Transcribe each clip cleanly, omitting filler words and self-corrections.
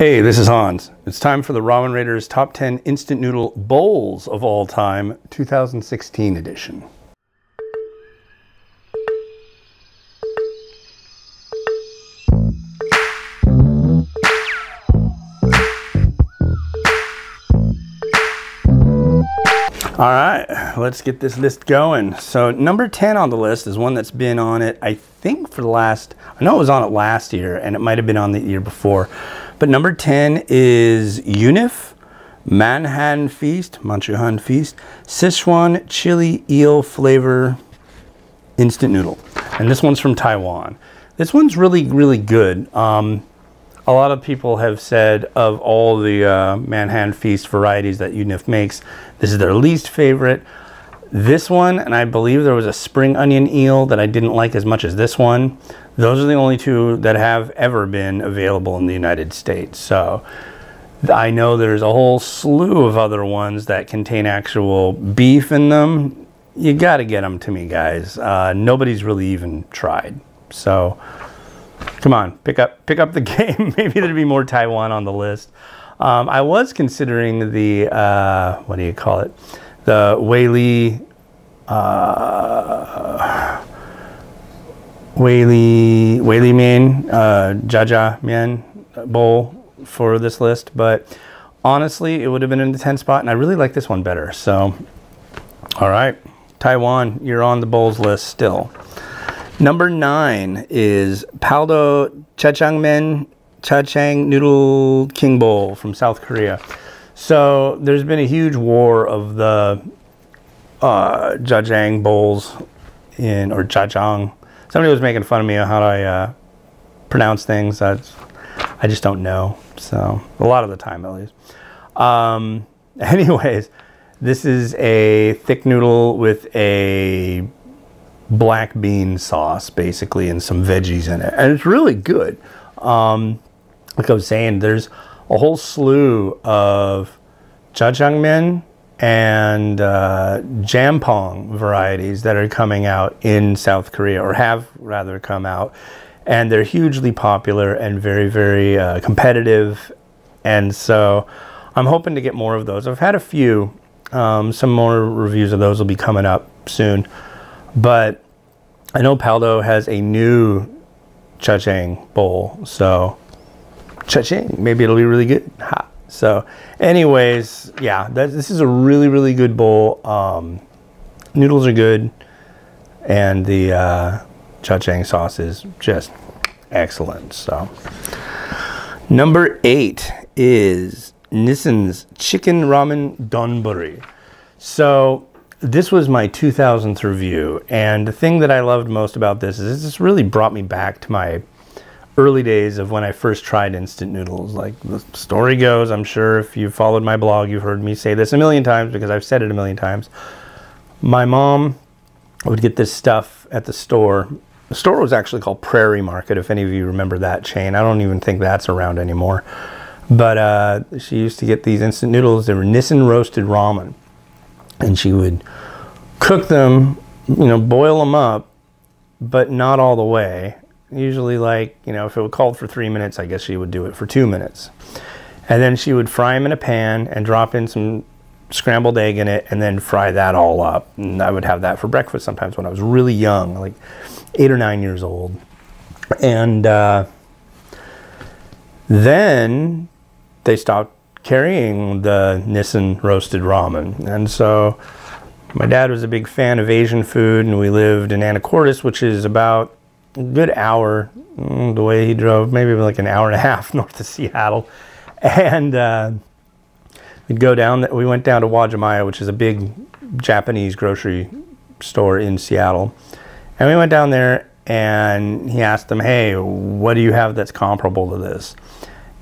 Hey, this is Hans. It's time for the Ramen Raiders Top 10 Instant Noodle Bowls of All Time 2016 edition. All right, let's get this list going. So number 10 on the list is one that's been on it, I think for the last, I know it was on it last year and it might have been on the year before. But number 10 is Unif Manhan Feast, Sichuan Chili Eel Flavor Instant Noodle. And this one's from Taiwan. This one's really, really good. A lot of people have said of all the Manhan Feast varieties that Unif makes, this is their least favorite. This one, and I believe there was a spring onion eel that I didn't like as much as this one. Those are the only two that have ever been available in the United States. So I know there's a whole slew of other ones that contain actual beef in them. You got to get them to me, guys. Nobody's really even tried. So come on, pick up the game. Maybe there'd be more Taiwan on the list. I was considering the, what do you call it? The Wei Li Mian, Jaja Mian bowl for this list, but honestly, it would have been in the 10th spot, and I really like this one better. So, all right, Taiwan, you're on the bowls list still. Number 9 is Paldo Jajangmyeon Noodle King Bowl from South Korea. So there's been a huge war of the jajang bowls or jajang. Somebody was making fun of me on how I pronounce things. I just don't know. So a lot of the time, at least. Anyways, this is a thick noodle with a black bean sauce, basically, and some veggies in it, and it's really good. Like I was saying, there's a whole slew of jajangmyeon and jampong varieties that are coming out in South Korea, or have rather come out, and they're hugely popular and very, very competitive. And so I'm hoping to get more of those. I've had a few. Some more reviews of those will be coming up soon. But I know Paldo has a new jajang bowl, so cha-ching, maybe it'll be really good. Ha. So anyways, yeah, this is a really, really good bowl. Noodles are good, and the cha-ching sauce is just excellent. So number 8 is Nissan's Chicken Ramen Donburi. So this was my 2000th review, and the thing that I loved most about this is this really brought me back to my early days of when I first tried instant noodles. Like the story goes, I'm sure if you've followed my blog, you've heard me say this a million times because I've said it a million times. My mom would get this stuff at the store. The store was actually called Prairie Market, if any of you remember that chain. I don't even think that's around anymore. But she used to get these instant noodles. They were Nissan roasted ramen. And she would cook them, you know, boil them up, but not all the way. Usually, like, you know, if it was called for 3 minutes, I guess she would do it for 2 minutes. And then she would fry them in a pan and drop in some scrambled egg in it and then fry that all up. And I would have that for breakfast sometimes when I was really young, like 8 or 9 years old. And then they stopped carrying the Nissan roasted ramen. And so my dad was a big fan of Asian food, and we lived in Anacortes, which is about a good hour, the way he drove, maybe like an hour and a half north of Seattle. And we'd go down, we went down to Wajimaya, which is a big Japanese grocery store in Seattle. And we went down there, and he asked them, hey, what do you have that's comparable to this?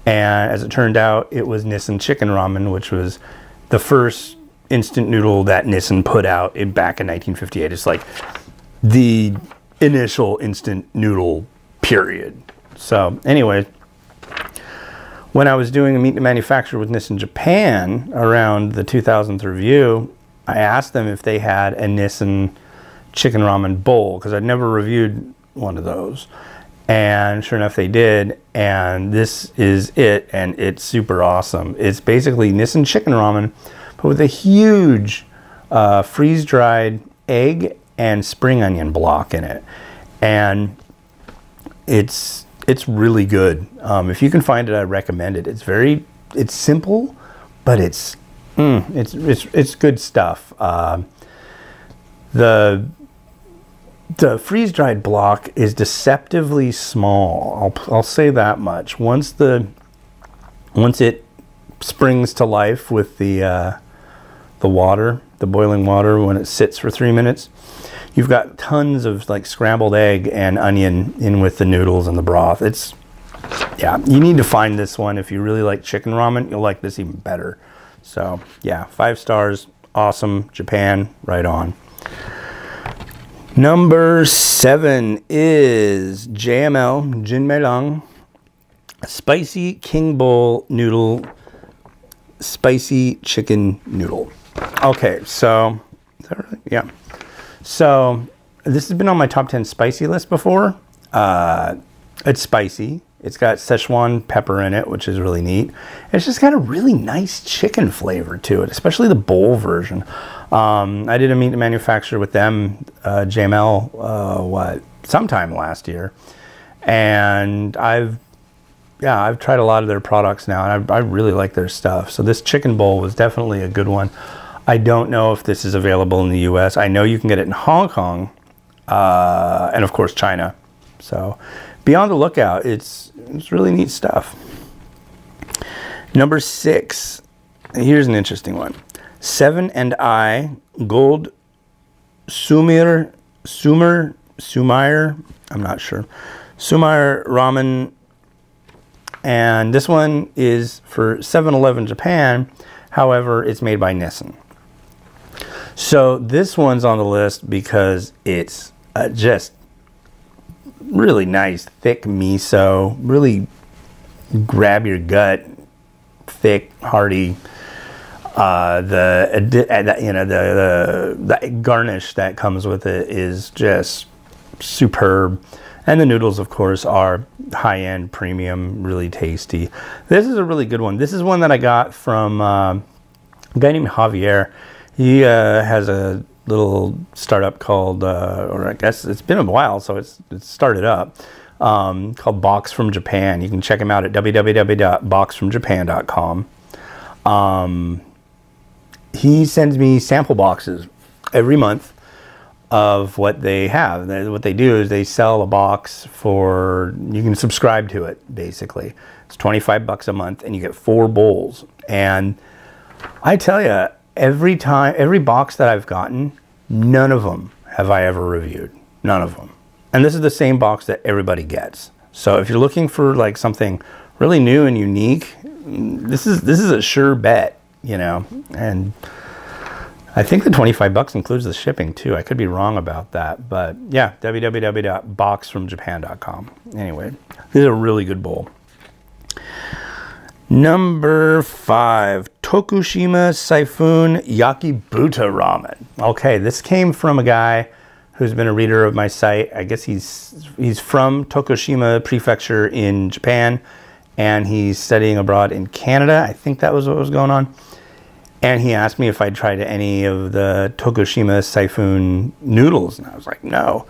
And as it turned out, it was Nissan Chicken Ramen, which was the first instant noodle that Nissan put out back in 1958. It's like the initial instant noodle period. So anyway, when I was doing a meet to manufacture with Nissan Japan around the 2000th review, I asked them if they had a Nissan chicken ramen bowl, because I'd never reviewed one of those. And sure enough, they did. And this is it. And it's super awesome. It's basically Nissin chicken ramen, but with a huge freeze-dried egg and spring onion block in it. And it's really good. If you can find it, I recommend it. It's simple, but it's good stuff. The freeze-dried block is deceptively small. I'll say that much. Once it springs to life with the water, the boiling water, when it sits for 3 minutes, you've got tons of like scrambled egg and onion in with the noodles and the broth. Yeah, you need to find this one. If you really like chicken ramen, you'll like this even better. So yeah, 5 stars, awesome, Japan, right on. Number 7 is JML, Jinmeilang, Spicy King Bowl Noodle, Spicy Chicken Noodle. Okay, so, is that right? Yeah. So, this has been on my top 10 spicy list before. It's spicy. It's got Szechuan pepper in it, which is really neat. It's just got a really nice chicken flavor to it, especially the bowl version. I did a meat manufacturer with them, JML, sometime last year. And I've tried a lot of their products now, and I really like their stuff. So this chicken bowl was definitely a good one. I don't know if this is available in the US. I know you can get it in Hong Kong, and of course China. So be on the lookout. It's really neat stuff. Number 6. Here's an interesting one. 7 and I Gold Sumer, I'm not sure. Sumer Ramen. And this one is for 7-Eleven Japan. However, it's made by Nissin. So this one's on the list because it's just really nice, thick miso, really grab your gut, thick, hearty. The garnish that comes with it is just superb. And the noodles, of course, are high-end, premium, really tasty. This is a really good one. This is one that I got from a guy named Javier. He has a little startup called, or I guess it's been a while, so it's started up, called Box from Japan. You can check him out at www.boxfromjapan.com. He sends me sample boxes every month of what they have. What they do is they sell a box for, you can subscribe to it, basically. It's 25 bucks a month, and you get 4 bowls. And I tell you, every box that I've gotten, none of them have I ever reviewed. None of them. And this is the same box that everybody gets. So if you're looking for like something really new and unique, this is a sure bet, you know. And I think the 25 bucks includes the shipping too. I could be wrong about that, but yeah, www.boxfromjapan.com. Anyway, this is a really good bowl. Number 5, Tokushima Siphon Yakibuta Ramen. Okay, this came from a guy who's been a reader of my site. I guess he's from Tokushima Prefecture in Japan, and he's studying abroad in Canada. I think that was what was going on. And he asked me if I'd tried any of the Tokushima Siphon noodles, and I was like, no.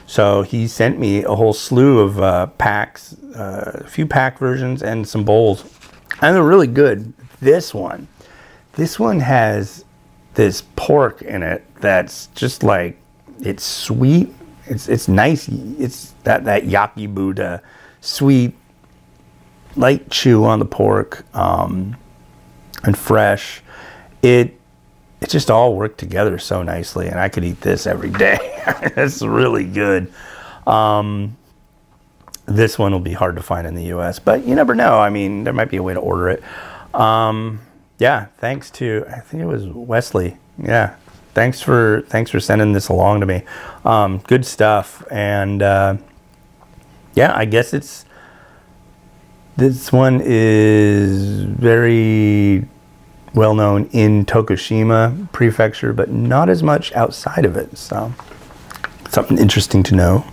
So he sent me a whole slew of packs, a few pack versions, and some bowls. And they're really good. This one has this pork in it that's just like, it's sweet. It's nice. It's that Yakibuta, sweet, light chew on the pork, and fresh. It just all worked together so nicely, and I could eat this every day. It's really good. This one will be hard to find in the US, but you never know. I mean, there might be a way to order it. Yeah, thanks to, I think it was Wesley. Yeah, thanks for sending this along to me. Good stuff. And yeah, I guess this one is very well known in Tokushima Prefecture, but not as much outside of it. So something interesting to know.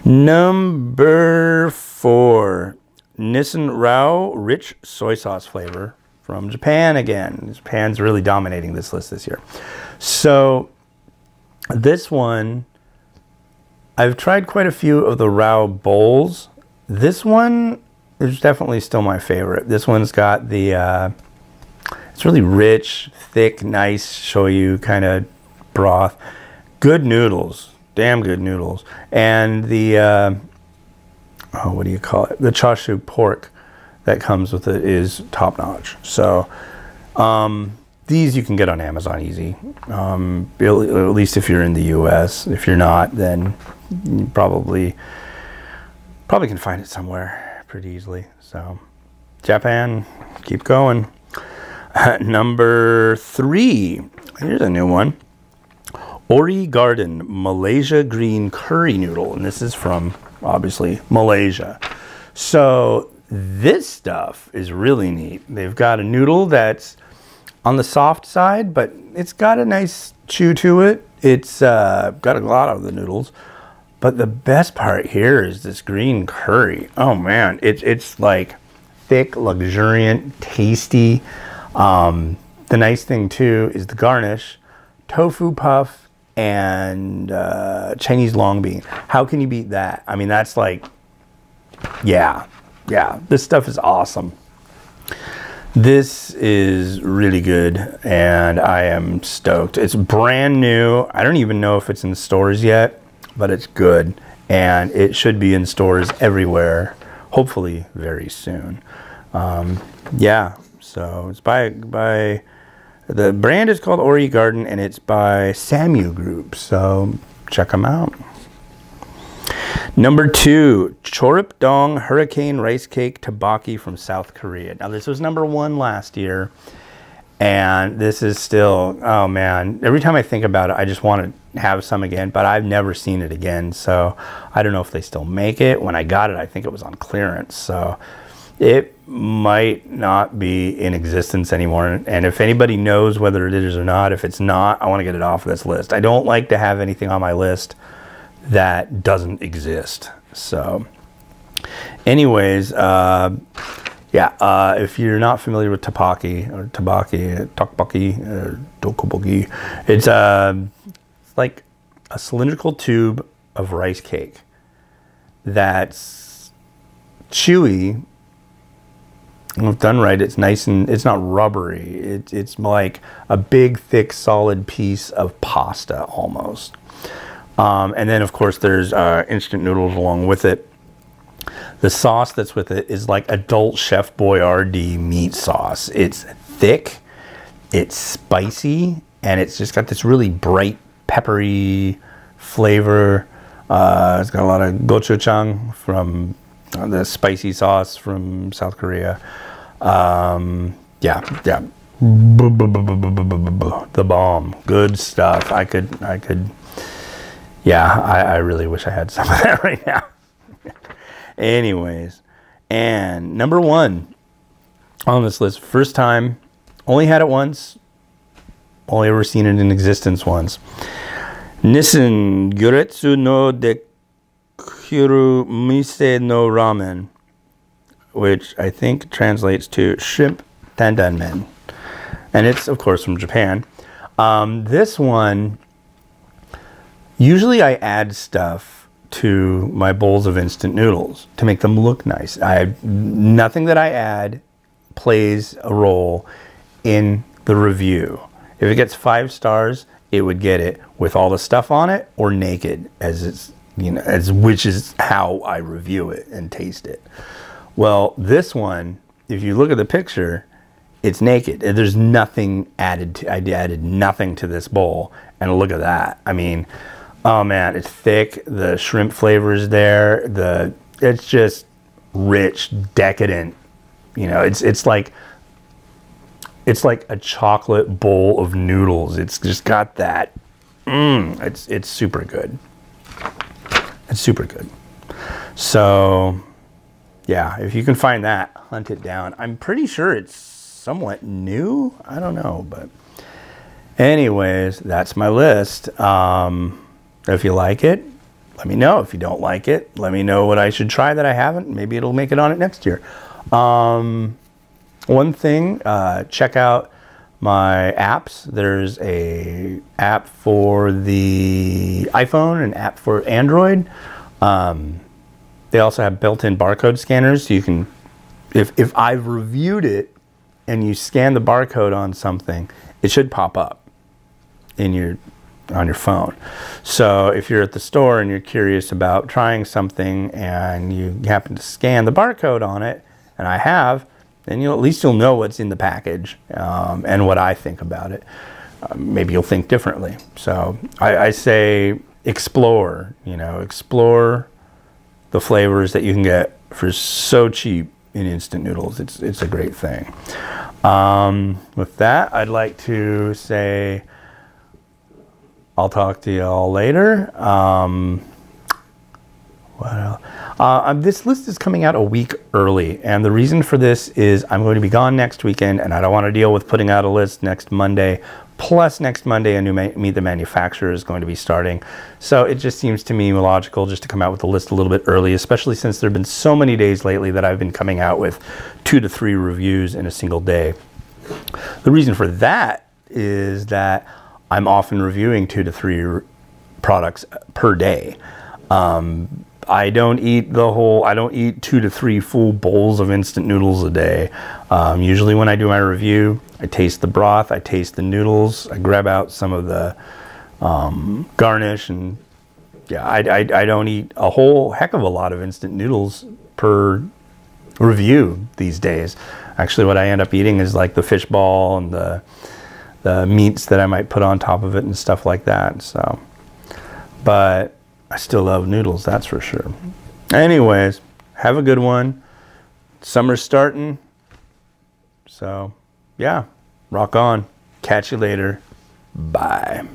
Number 4, Nissan Rao Rich Soy Sauce flavor from Japan again. Japan's really dominating this list this year. So this one, I've tried quite a few of the Rao bowls. This one is definitely still my favorite. This one's got the, it's really rich, thick, nice shoyu kind of broth. Good noodles. Damn good noodles. And the, oh, what do you call it? The chashu pork that comes with it is top notch. So these you can get on Amazon easy. At least if you're in the US. If you're not, then you probably can find it somewhere pretty easily. So Japan, keep going. Number 3, here's a new one. ORee Garden Malaysia green curry noodle, and this is from obviously Malaysia. So this stuff is really neat. They've got a noodle that's on the soft side, but it's got a nice chew to it. It's got a lot of the noodles, but the best part here is this green curry. Oh man, it's like thick, luxuriant, tasty. The nice thing too is the garnish, tofu puff, and Chinese long bean. How can you beat that? I mean, that's like, yeah, this stuff is awesome. This is really good, and I am stoked. It's brand new. I don't even know if it's in stores yet, but it's good, and it should be in stores everywhere, hopefully very soon. Yeah, so it's by the brand is called ORee Garden, and it's by Samu Group, so check them out. Number 2, Chorip Dong Hurricane Rice Cake Tteokbokki from South Korea. Now this was number 1 last year, and this is still, oh man, every time I think about it, I just want to have some again, but I've never seen it again, so I don't know if they still make it. When I got it, I think it was on clearance, so it might not be in existence anymore. And if anybody knows whether it is or not, if it's not, I want to get it off this list. I don't like to have anything on my list that doesn't exist. So anyways, yeah, if you're not familiar with tteokbokki or tteokbokki, it's like a cylindrical tube of rice cake that's chewy. If done right, it's nice and it's not rubbery. It's like a big, thick, solid piece of pasta almost. And then, of course, there's instant noodles along with it. The sauce that's with it is like adult Chef Boyardee meat sauce. It's thick, it's spicy, and it's just got this really bright, peppery flavor. It's got a lot of gochujang from the spicy sauce from South Korea. Yeah. The bomb. Good stuff. I could, yeah, I really wish I had some of that right now. Anyways, and number 1 on this list, first time, only had it once, only ever seen it in existence once. Nissan Gyuretsu no Dekiru Mise no Ramen, which I think translates to shrimp tandanmen. And it's, of course, from Japan. This one, usually I add stuff to my bowls of instant noodles to make them look nice. Nothing that I add plays a role in the review. If it gets 5 stars, it would get it with all the stuff on it or naked, as it's, you know, which is how I review it and taste it. Well, this one, if you look at the picture, it's naked. There's nothing added to, I added nothing to this bowl, and look at that. I mean, oh man, it's thick. The shrimp flavor is there. It's just rich, decadent. You know, it's like a chocolate bowl of noodles. It's just got that. It's super good. It's super good. So yeah, if you can find that, hunt it down. I'm pretty sure it's somewhat new. I don't know, but anyways, that's my list. If you like it, let me know. If you don't like it, let me know what I should try that I haven't. Maybe it'll make it on it next year. One thing, check out my apps. There's a app for the iPhone, an app for Android. They also have built-in barcode scanners, so you can, if I've reviewed it and you scan the barcode on something, it should pop up in on your phone. So if you're at the store and you're curious about trying something and you happen to scan the barcode on it, and I have, then at least you'll know what's in the package and what I think about it. Maybe you'll think differently. So I say explore, explore the flavors that you can get for so cheap in instant noodles. It's a great thing. With that, I'd like to say I'll talk to you all later. What else? This list is coming out a week early, and the reason for this is I'm going to be gone next weekend, and I don't want to deal with putting out a list next Monday. Plus, next Monday, a new Meet the Manufacturer is going to be starting. So it just seems to me logical just to come out with the list a little bit early, especially since there have been so many days lately that I've been coming out with 2 to 3 reviews in a single day. The reason for that is that I'm often reviewing 2 to 3 products per day. I don't eat I don't eat 2 to 3 full bowls of instant noodles a day. Usually when I do my review, I taste the broth, I taste the noodles, I grab out some of the garnish, and yeah, I don't eat a whole heck of a lot of instant noodles per review these days. Actually, what I end up eating is like the fish ball and the meats that I might put on top of it and stuff like that. So, but I still love noodles, that's for sure. Anyways, have a good one. Summer's starting. So, yeah, rock on. Catch you later. Bye.